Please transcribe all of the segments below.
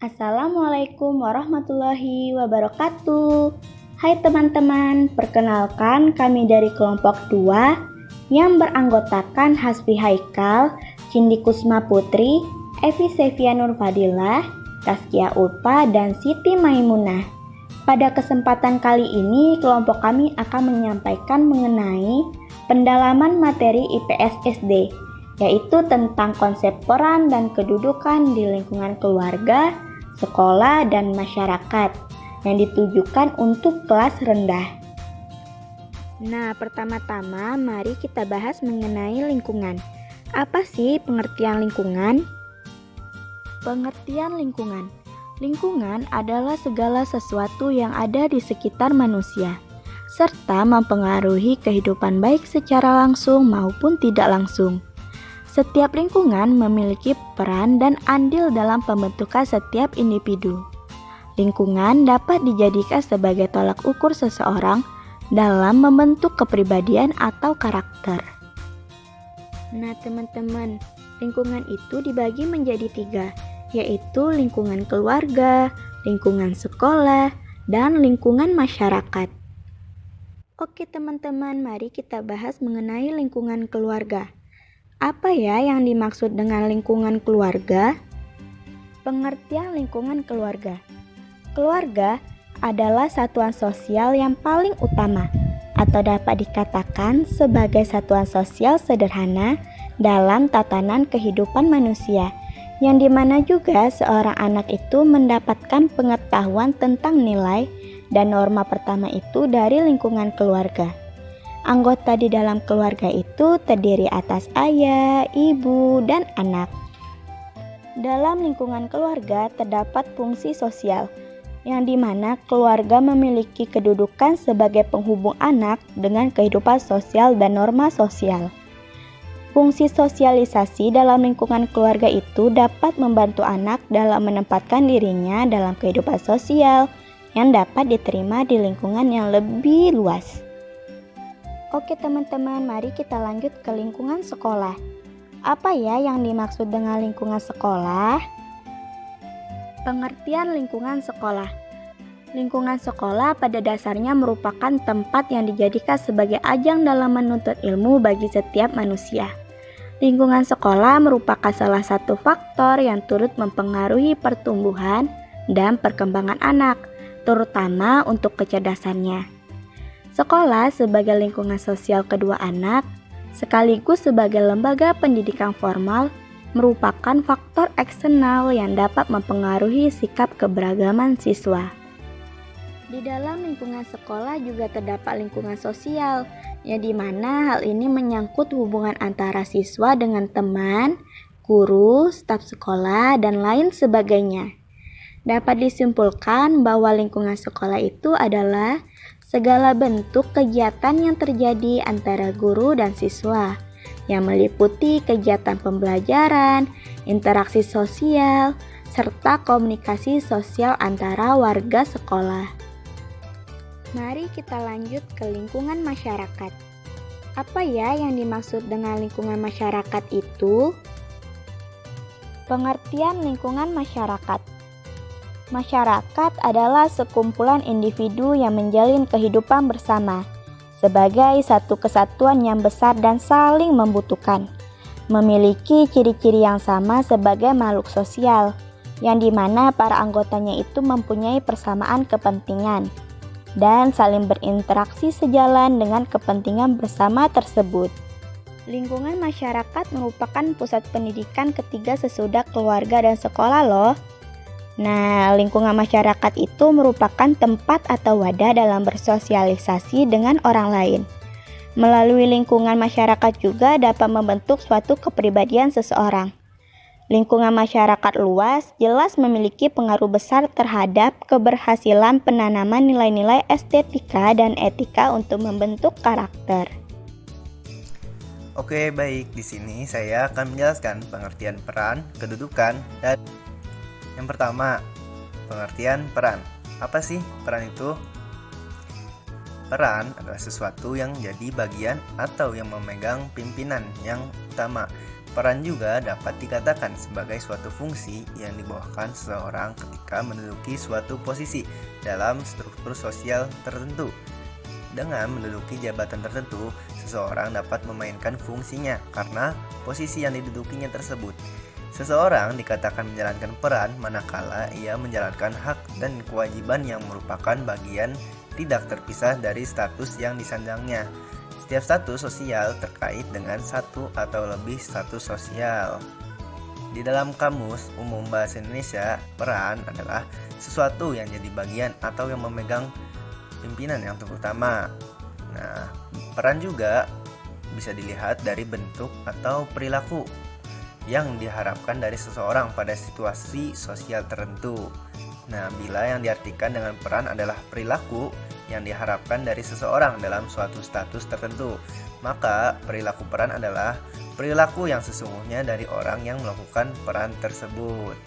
Assalamualaikum warahmatullahi wabarakatuh. Hai teman-teman, perkenalkan kami dari kelompok 2 yang beranggotakan Hasbi Haikal, Cindi Kusma Putri, Evi Sevia Nur Fadilah, Taskia Ulfa, dan Siti Maimunah. Pada kesempatan kali ini, kelompok kami akan menyampaikan mengenai pendalaman materi IPS SD, yaitu tentang konsep peran dan kedudukan di lingkungan keluarga, sekolah, dan masyarakat yang ditujukan untuk kelas rendah. Nah, pertama-tama mari kita bahas mengenai lingkungan. Apa sih pengertian lingkungan? Pengertian lingkungan. Lingkungan adalah segala sesuatu yang ada di sekitar manusia, serta mempengaruhi kehidupan baik secara langsung maupun tidak langsung. Setiap lingkungan memiliki peran dan andil dalam pembentukan setiap individu. Lingkungan dapat dijadikan sebagai tolak ukur seseorang dalam membentuk kepribadian atau karakter. Nah teman-teman, lingkungan itu dibagi menjadi 3, yaitu lingkungan keluarga, lingkungan sekolah, dan lingkungan masyarakat. Oke teman-teman, mari kita bahas mengenai lingkungan keluarga. Apa ya yang dimaksud dengan lingkungan keluarga? Pengertian lingkungan keluarga. Keluarga adalah satuan sosial yang paling utama, atau dapat dikatakan sebagai satuan sosial sederhana dalam tatanan kehidupan manusia, yang dimana juga seorang anak itu mendapatkan pengetahuan tentang nilai dan norma pertama itu dari lingkungan keluarga. Anggota di dalam keluarga itu terdiri atas ayah, ibu, dan anak. Dalam lingkungan keluarga terdapat fungsi sosial, yang dimana keluarga memiliki kedudukan sebagai penghubung anak dengan kehidupan sosial dan norma sosial. Fungsi sosialisasi dalam lingkungan keluarga itu dapat membantu anak dalam menempatkan dirinya dalam kehidupan sosial yang dapat diterima di lingkungan yang lebih luas. Oke teman-teman, mari kita lanjut ke lingkungan sekolah. Apa ya yang dimaksud dengan lingkungan sekolah? Pengertian lingkungan sekolah. Lingkungan sekolah pada dasarnya merupakan tempat yang dijadikan sebagai ajang dalam menuntut ilmu bagi setiap manusia. Lingkungan sekolah merupakan salah satu faktor yang turut mempengaruhi pertumbuhan dan perkembangan anak, terutama untuk kecerdasannya. Sekolah sebagai lingkungan sosial kedua anak, sekaligus sebagai lembaga pendidikan formal, merupakan faktor eksternal yang dapat mempengaruhi sikap keberagaman siswa. Di dalam lingkungan sekolah juga terdapat lingkungan sosial, yang dimana hal ini menyangkut hubungan antara siswa dengan teman, guru, staf sekolah, dan lain sebagainya. Dapat disimpulkan bahwa lingkungan sekolah itu adalah segala bentuk kegiatan yang terjadi antara guru dan siswa, yang meliputi kegiatan pembelajaran, interaksi sosial, serta komunikasi sosial antara warga sekolah. Mari kita lanjut ke lingkungan masyarakat. Apa ya yang dimaksud dengan lingkungan masyarakat itu? Pengertian lingkungan masyarakat. Masyarakat adalah sekumpulan individu yang menjalin kehidupan bersama sebagai satu kesatuan yang besar dan saling membutuhkan, memiliki ciri-ciri yang sama sebagai makhluk sosial, yang dimana para anggotanya itu mempunyai persamaan kepentingan dan saling berinteraksi sejalan dengan kepentingan bersama tersebut. Lingkungan masyarakat merupakan pusat pendidikan ketiga sesudah keluarga dan sekolah loh. Nah, lingkungan masyarakat itu merupakan tempat atau wadah dalam bersosialisasi dengan orang lain. Melalui lingkungan masyarakat juga dapat membentuk suatu kepribadian seseorang. Lingkungan masyarakat luas jelas memiliki pengaruh besar terhadap keberhasilan penanaman nilai-nilai estetika dan etika untuk membentuk karakter. Oke, baik. Di sini saya akan menjelaskan pengertian peran, kedudukan, dan yang pertama, pengertian peran. Apa sih peran itu? Peran adalah sesuatu yang jadi bagian atau yang memegang pimpinan yang utama Peran juga dapat dikatakan sebagai suatu fungsi yang dibawakan seseorang ketika menduduki suatu posisi dalam struktur sosial tertentu. Dengan menduduki jabatan tertentu, seseorang dapat memainkan fungsinya karena posisi yang didudukinya tersebut. Seseorang dikatakan menjalankan peran manakala ia menjalankan hak dan kewajiban yang merupakan bagian tidak terpisah dari status yang disandangnya. Setiap status sosial terkait dengan satu atau lebih status sosial. Di dalam Kamus Umum Bahasa Indonesia, peran adalah sesuatu yang jadi bagian atau yang memegang pimpinan yang terutama. Nah, peran juga bisa dilihat dari bentuk atau perilaku yang diharapkan dari seseorang pada situasi sosial tertentu. Nah, bila yang diartikan dengan peran adalah perilaku yang diharapkan dari seseorang dalam suatu status tertentu, maka perilaku peran adalah perilaku yang sesungguhnya dari orang yang melakukan peran tersebut.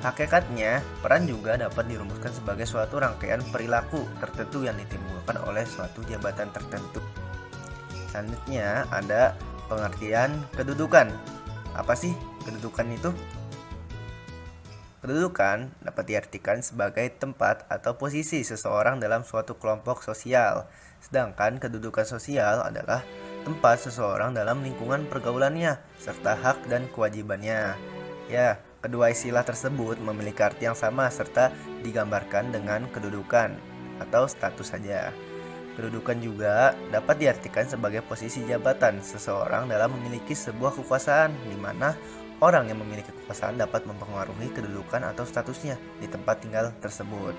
Hakikatnya, peran juga dapat dirumuskan sebagai suatu rangkaian perilaku tertentu yang ditimbulkan oleh suatu jabatan tertentu. Selanjutnya ada pengertian kedudukan. Apa sih kedudukan itu? Kedudukan dapat diartikan sebagai tempat atau posisi seseorang dalam suatu kelompok sosial, sedangkan kedudukan sosial adalah tempat seseorang dalam lingkungan pergaulannya, serta hak dan kewajibannya. Ya, kedua istilah tersebut memiliki arti yang sama serta digambarkan dengan kedudukan atau status saja. Kedudukan juga dapat diartikan sebagai posisi jabatan seseorang dalam memiliki sebuah kekuasaan, di mana orang yang memiliki kekuasaan dapat mempengaruhi kedudukan atau statusnya di tempat tinggal tersebut.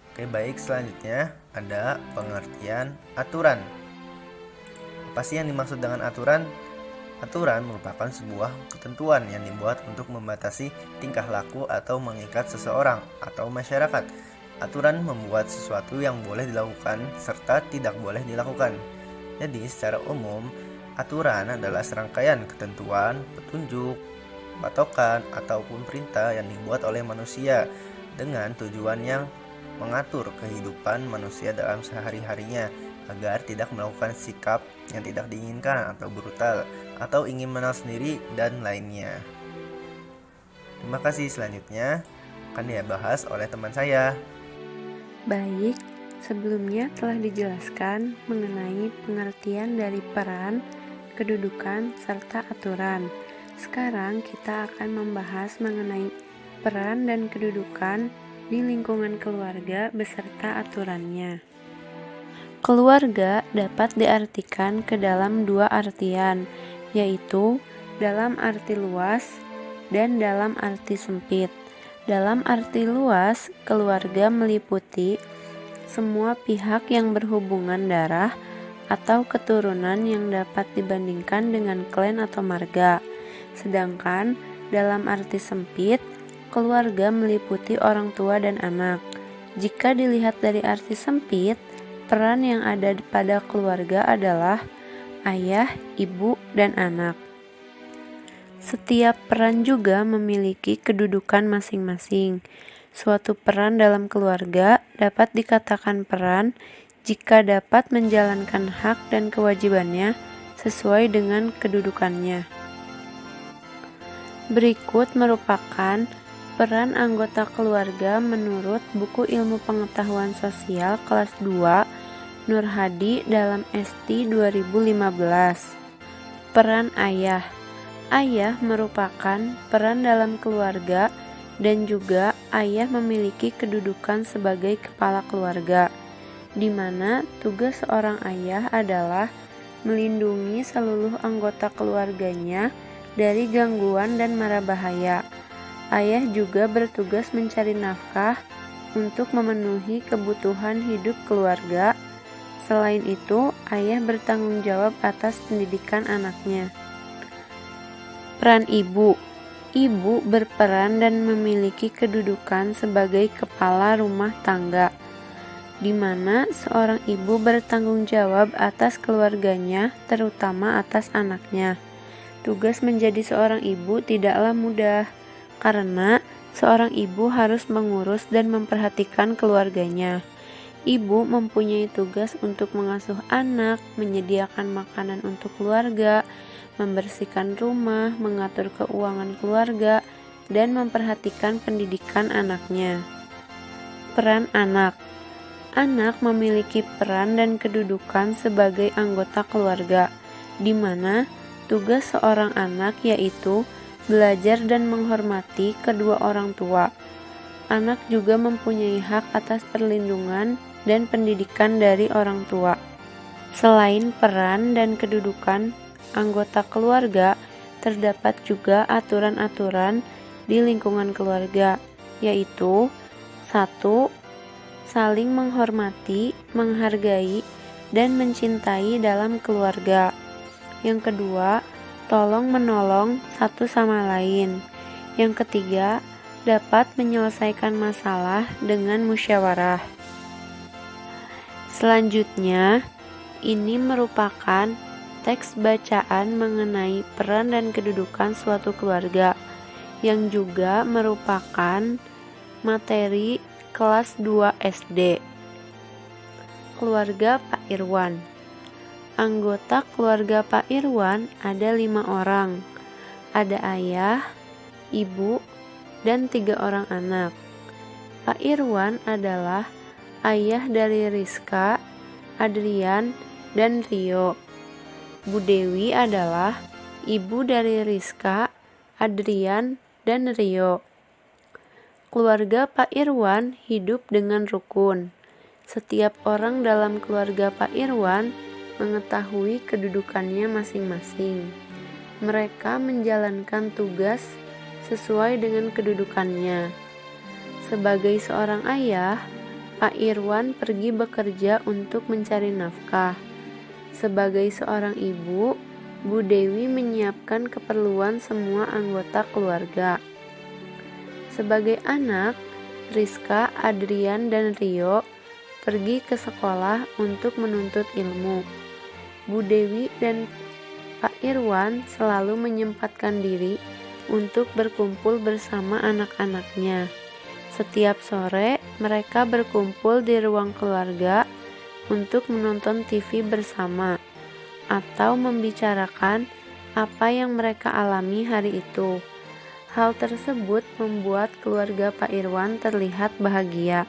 Oke, baik, selanjutnya ada pengertian aturan. Apa sih yang dimaksud dengan aturan? Aturan merupakan sebuah ketentuan yang dibuat untuk membatasi tingkah laku atau mengikat seseorang atau masyarakat. Aturan membuat sesuatu yang boleh dilakukan serta tidak boleh dilakukan. Jadi, secara umum, aturan adalah serangkaian ketentuan, petunjuk, patokan, ataupun perintah yang dibuat oleh manusia dengan tujuan yang mengatur kehidupan manusia dalam sehari-harinya agar tidak melakukan sikap yang tidak diinginkan atau brutal atau ingin menang sendiri dan lainnya. Terima kasih, selanjutnya akan dibahas oleh teman saya. Baik, sebelumnya telah dijelaskan mengenai pengertian dari peran, kedudukan, serta aturan. Sekarang kita akan membahas mengenai peran dan kedudukan di lingkungan keluarga beserta aturannya. Keluarga dapat diartikan ke dalam dua artian, yaitu dalam arti luas dan dalam arti sempit. Dalam arti luas, keluarga meliputi semua pihak yang berhubungan darah atau keturunan yang dapat dibandingkan dengan klan atau marga. Sedangkan dalam arti sempit, keluarga meliputi orang tua dan anak. Jika dilihat dari arti sempit, peran yang ada pada keluarga adalah ayah, ibu, dan anak. Setiap peran juga memiliki kedudukan masing-masing. Suatu peran dalam keluarga dapat dikatakan peran jika dapat menjalankan hak dan kewajibannya sesuai dengan kedudukannya. Berikut merupakan peran anggota keluarga menurut buku Ilmu Pengetahuan Sosial kelas 2 Nur Hadi dalam ST 2015. Peran ayah. Ayah merupakan peran dalam keluarga dan juga ayah memiliki kedudukan sebagai kepala keluarga, di mana tugas seorang ayah adalah melindungi seluruh anggota keluarganya dari gangguan dan mara bahaya. Ayah juga bertugas mencari nafkah untuk memenuhi kebutuhan hidup keluarga. Selain itu, ayah bertanggung jawab atas pendidikan anaknya. Peran ibu. Ibu berperan dan memiliki kedudukan sebagai kepala rumah tangga, di mana seorang ibu bertanggung jawab atas keluarganya, terutama atas anaknya. Tugas menjadi seorang ibu tidaklah mudah, karena seorang ibu harus mengurus dan memperhatikan keluarganya. Ibu mempunyai tugas untuk mengasuh anak, menyediakan makanan untuk keluarga, membersihkan rumah, mengatur keuangan keluarga, dan memperhatikan pendidikan anaknya. Peran anak. Anak memiliki peran dan kedudukan sebagai anggota keluarga, di mana tugas seorang anak yaitu belajar dan menghormati kedua orang tua. Anak juga mempunyai hak atas perlindungan dan pendidikan dari orang tua. Selain peran dan kedudukan anggota keluarga, terdapat juga aturan-aturan di lingkungan keluarga, yaitu 1. Saling menghormati, menghargai, dan mencintai dalam keluarga. Yang kedua, tolong-menolong satu sama lain. Yang ketiga, dapat menyelesaikan masalah dengan musyawarah. Selanjutnya, ini merupakan teks bacaan mengenai peran dan kedudukan suatu keluarga, yang juga merupakan materi kelas 2 SD. Keluarga Pak Irwan. Anggota keluarga Pak Irwan ada 5 orang. Ada ayah, ibu, dan 3 orang anak. Pak Irwan adalah ayah dari Rizka, Adrian, dan Rio. Bu Dewi adalah ibu dari Rizka, Adrian, dan Rio. Keluarga Pak Irwan hidup dengan rukun. Setiap orang dalam keluarga Pak Irwan mengetahui kedudukannya masing-masing. Mereka menjalankan tugas sesuai dengan kedudukannya. Sebagai seorang ayah, Pak Irwan pergi bekerja untuk mencari nafkah. Sebagai seorang ibu, Bu Dewi menyiapkan keperluan semua anggota keluarga. Sebagai anak, Rizka, Adrian, dan Rio pergi ke sekolah untuk menuntut ilmu. Bu Dewi dan Pak Irwan selalu menyempatkan diri untuk berkumpul bersama anak-anaknya. Setiap sore, mereka berkumpul di ruang keluarga untuk menonton TV bersama atau membicarakan apa yang mereka alami hari itu. Hal tersebut membuat keluarga Pak Irwan terlihat bahagia,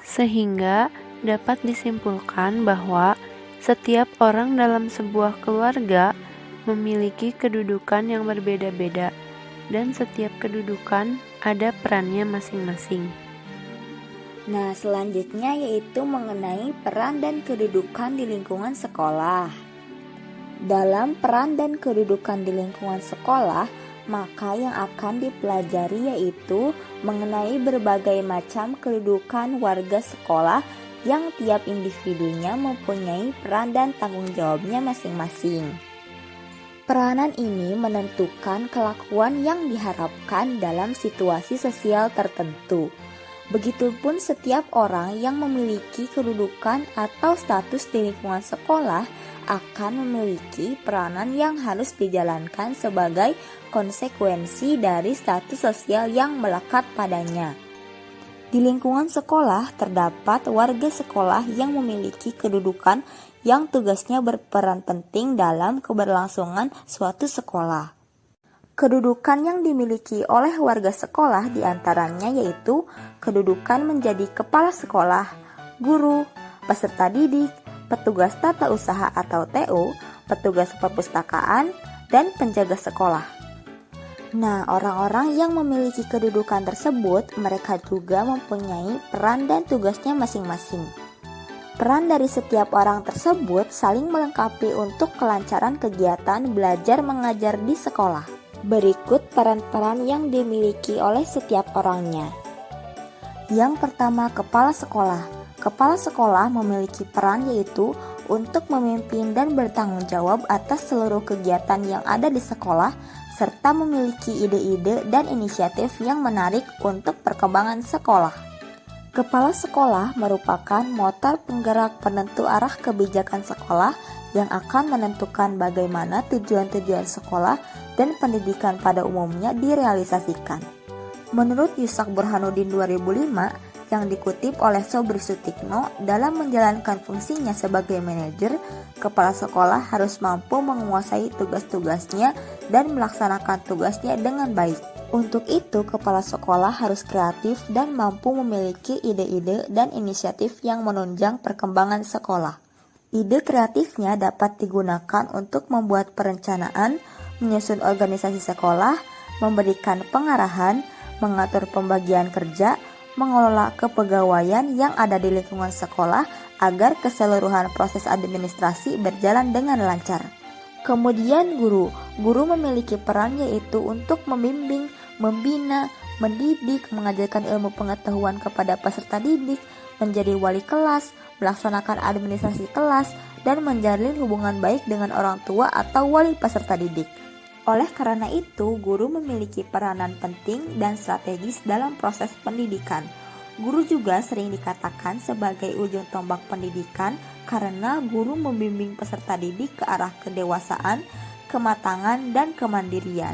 sehingga dapat disimpulkan bahwa setiap orang dalam sebuah keluarga memiliki kedudukan yang berbeda-beda, dan setiap kedudukan ada perannya masing-masing. Nah, selanjutnya yaitu mengenai peran dan kedudukan di lingkungan sekolah. Dalam peran dan kedudukan di lingkungan sekolah, maka yang akan dipelajari yaitu mengenai berbagai macam kedudukan warga sekolah yang tiap individunya mempunyai peran dan tanggung jawabnya masing-masing. Peranan ini menentukan kelakuan yang diharapkan dalam situasi sosial tertentu. Begitupun setiap orang yang memiliki kedudukan atau status di lingkungan sekolah akan memiliki peranan yang harus dijalankan sebagai konsekuensi dari status sosial yang melekat padanya. Di lingkungan sekolah terdapat warga sekolah yang memiliki kedudukan yang tugasnya berperan penting dalam keberlangsungan suatu sekolah. Kedudukan yang dimiliki oleh warga sekolah diantaranya yaitu kedudukan menjadi kepala sekolah, guru, peserta didik, petugas tata usaha atau TU, petugas perpustakaan, dan penjaga sekolah. Nah, orang-orang yang memiliki kedudukan tersebut, mereka juga mempunyai peran dan tugasnya masing-masing. Peran dari setiap orang tersebut saling melengkapi untuk kelancaran kegiatan belajar mengajar di sekolah. Berikut peran-peran yang dimiliki oleh setiap orangnya. Yang pertama, kepala sekolah. Kepala sekolah memiliki peran yaitu untuk memimpin dan bertanggung jawab atas seluruh kegiatan yang ada di sekolah, serta memiliki ide-ide dan inisiatif yang menarik untuk perkembangan sekolah. Kepala sekolah merupakan motor penggerak penentu arah kebijakan sekolah yang akan menentukan bagaimana tujuan-tujuan sekolah dan pendidikan pada umumnya direalisasikan. Menurut Yusak Burhanuddin 2005, yang dikutip oleh Sobri Sutikno, dalam menjalankan fungsinya sebagai manajer, kepala sekolah harus mampu menguasai tugas-tugasnya dan melaksanakan tugasnya dengan baik. Untuk itu, kepala sekolah harus kreatif dan mampu memiliki ide-ide dan inisiatif yang menunjang perkembangan sekolah. Ide kreatifnya dapat digunakan untuk membuat perencanaan, menyusun organisasi sekolah, memberikan pengarahan, mengatur pembagian kerja, mengelola kepegawaian yang ada di lingkungan sekolah agar keseluruhan proses administrasi berjalan dengan lancar. Kemudian guru memiliki peran yaitu untuk membimbing, membina, mendidik, mengajarkan ilmu pengetahuan kepada peserta didik, menjadi wali kelas, melaksanakan administrasi kelas, dan menjalin hubungan baik dengan orang tua atau wali peserta didik. Oleh karena itu, guru memiliki peranan penting dan strategis dalam proses pendidikan. Guru juga sering dikatakan sebagai ujung tombak pendidikan karena guru membimbing peserta didik ke arah kedewasaan, kematangan, dan kemandirian.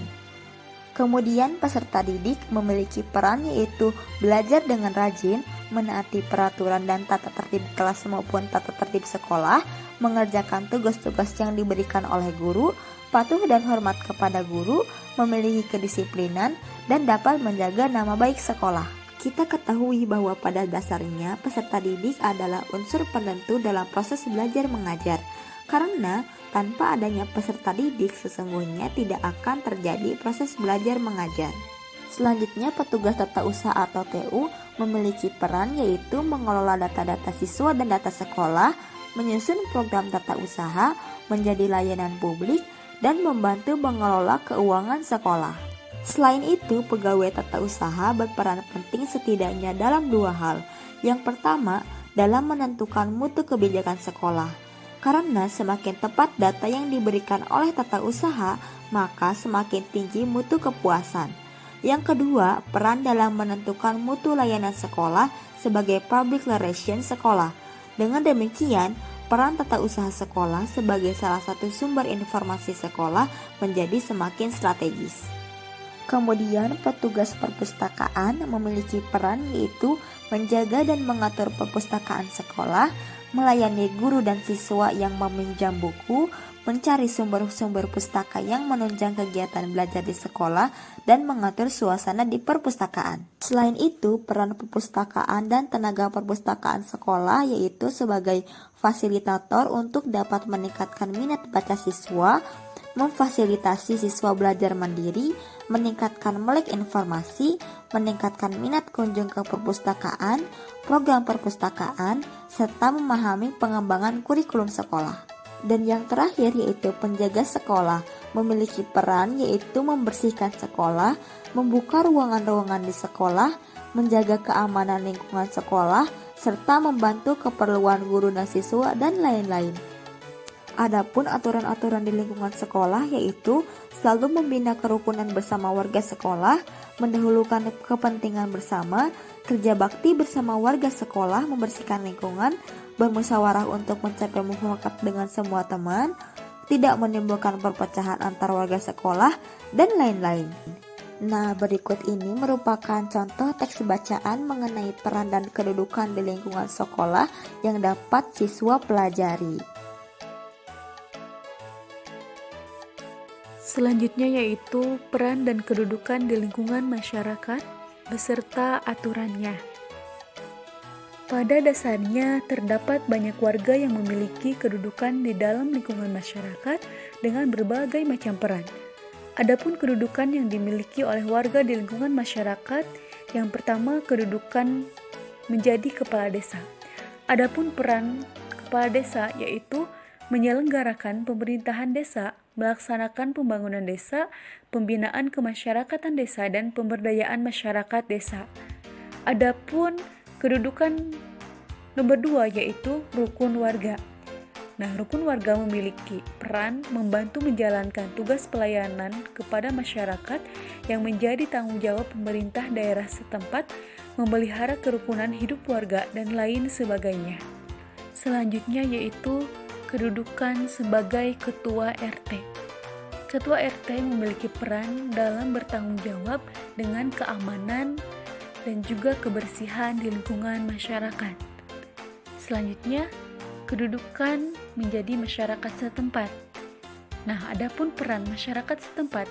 Kemudian peserta didik memiliki peran yaitu belajar dengan rajin, menaati peraturan dan tata tertib kelas maupun tata tertib sekolah, mengerjakan tugas-tugas yang diberikan oleh guru, patuh dan hormat kepada guru, memiliki kedisiplinan, dan dapat menjaga nama baik sekolah. Kita ketahui bahwa pada dasarnya peserta didik adalah unsur penentu dalam proses belajar mengajar, karena tanpa adanya peserta didik sesungguhnya tidak akan terjadi proses belajar mengajar. Selanjutnya, petugas tata usaha atau TU memiliki peran yaitu mengelola data-data siswa dan data sekolah, menyusun program tata usaha, menjadi layanan publik, dan membantu mengelola keuangan sekolah. Selain itu, pegawai tata usaha berperan penting setidaknya dalam dua hal. Yang pertama, dalam menentukan mutu kebijakan sekolah. Karena semakin tepat data yang diberikan oleh tata usaha, maka semakin tinggi mutu kepuasan. Yang kedua, peran dalam menentukan mutu layanan sekolah sebagai public relations sekolah. Dengan demikian, peran tata usaha sekolah sebagai salah satu sumber informasi sekolah menjadi semakin strategis. Kemudian, petugas perpustakaan memiliki peran yaitu menjaga dan mengatur perpustakaan sekolah, melayani guru dan siswa yang meminjam buku, mencari sumber-sumber pustaka yang menunjang kegiatan belajar di sekolah, dan mengatur suasana di perpustakaan. Selain itu, peran perpustakaan dan tenaga perpustakaan sekolah yaitu sebagai fasilitator untuk dapat meningkatkan minat baca siswa, memfasilitasi siswa belajar mandiri, meningkatkan melek informasi, meningkatkan minat kunjung ke perpustakaan, program perpustakaan, serta memahami pengembangan kurikulum sekolah. Dan yang terakhir yaitu penjaga sekolah, memiliki peran yaitu membersihkan sekolah, membuka ruangan-ruangan di sekolah, menjaga keamanan lingkungan sekolah, serta membantu keperluan guru dan siswa dan lain-lain. Adapun aturan-aturan di lingkungan sekolah yaitu selalu membina kerukunan bersama warga sekolah, mendahulukan kepentingan bersama, kerja bakti bersama warga sekolah, membersihkan lingkungan, bermusyawarah untuk mencapai mufakat dengan semua teman, tidak menimbulkan perpecahan antar warga sekolah, dan lain-lain. Nah, berikut ini merupakan contoh teks bacaan mengenai peran dan kedudukan di lingkungan sekolah yang dapat siswa pelajari. Selanjutnya yaitu peran dan kedudukan di lingkungan masyarakat beserta aturannya. Pada dasarnya terdapat banyak warga yang memiliki kedudukan di dalam lingkungan masyarakat dengan berbagai macam peran. Adapun kedudukan yang dimiliki oleh warga di lingkungan masyarakat, yang pertama kedudukan menjadi kepala desa. Adapun peran kepala desa yaitu menyelenggarakan pemerintahan desa, melaksanakan pembangunan desa, pembinaan kemasyarakatan desa, dan pemberdayaan masyarakat desa. Adapun kedudukan nomor 2 yaitu rukun warga. Nah, rukun warga memiliki peran membantu menjalankan tugas pelayanan kepada masyarakat yang menjadi tanggung jawab pemerintah daerah setempat, memelihara kerukunan hidup warga, dan lain sebagainya. Selanjutnya yaitu kedudukan sebagai Ketua RT. Ketua RT memiliki peran dalam bertanggung jawab dengan keamanan dan juga kebersihan di lingkungan masyarakat. Selanjutnya, kedudukan menjadi masyarakat setempat. Nah, adapun peran masyarakat setempat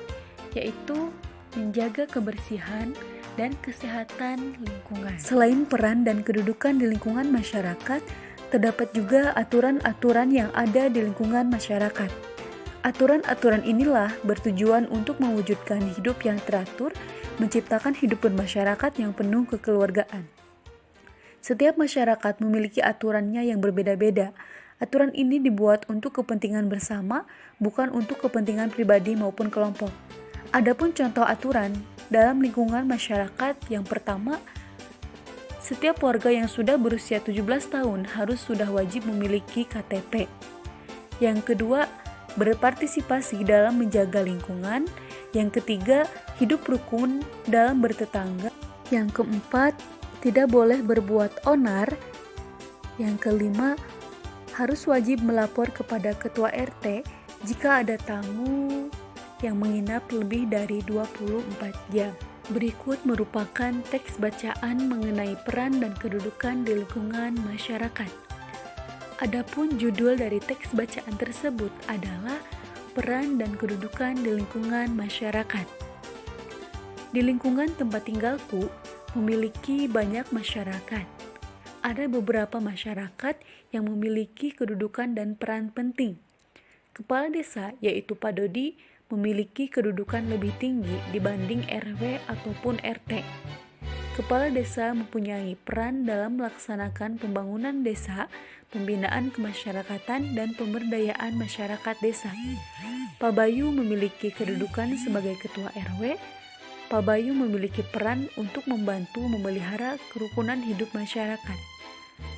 yaitu menjaga kebersihan dan kesehatan lingkungan. Selain peran dan kedudukan di lingkungan masyarakat, terdapat juga aturan-aturan yang ada di lingkungan masyarakat. Aturan-aturan inilah bertujuan untuk mewujudkan hidup yang teratur, menciptakan hidup bermasyarakat yang penuh kekeluargaan. Setiap masyarakat memiliki aturannya yang berbeda-beda. Aturan ini dibuat untuk kepentingan bersama, bukan untuk kepentingan pribadi maupun kelompok. Adapun contoh aturan dalam lingkungan masyarakat, yang pertama, setiap warga yang sudah berusia 17 tahun harus sudah wajib memiliki KTP. Yang kedua, berpartisipasi dalam menjaga lingkungan. Yang ketiga, hidup rukun dalam bertetangga. Yang keempat, tidak boleh berbuat onar. Yang kelima, harus wajib melapor kepada ketua RT jika ada tamu yang menginap lebih dari 24 jam. Berikut merupakan teks bacaan mengenai peran dan kedudukan di lingkungan masyarakat. Adapun judul dari teks bacaan tersebut adalah peran dan kedudukan di lingkungan masyarakat. Di lingkungan tempat tinggalku memiliki banyak masyarakat. Ada beberapa masyarakat yang memiliki kedudukan dan peran penting. Kepala desa, yaitu Pak Dodi, memiliki kedudukan lebih tinggi dibanding RW ataupun RT. Kepala desa mempunyai peran dalam melaksanakan pembangunan desa, pembinaan kemasyarakatan, dan pemberdayaan masyarakat desa. Pak Bayu memiliki kedudukan sebagai ketua RW. Pak Bayu memiliki peran untuk membantu memelihara kerukunan hidup masyarakat.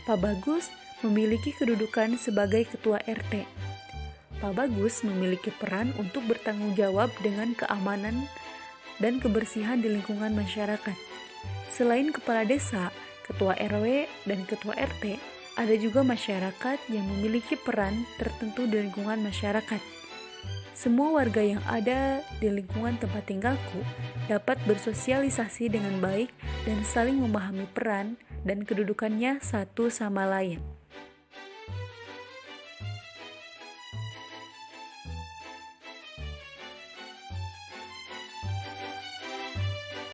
Pak Bagus memiliki kedudukan sebagai ketua RT. Pak Bagus memiliki peran untuk bertanggung jawab dengan keamanan dan kebersihan di lingkungan masyarakat. Selain kepala desa, ketua RW, dan ketua RT, ada juga masyarakat yang memiliki peran tertentu di lingkungan masyarakat. Semua warga yang ada di lingkungan tempat tinggalku dapat bersosialisasi dengan baik dan saling memahami peran dan kedudukannya satu sama lain.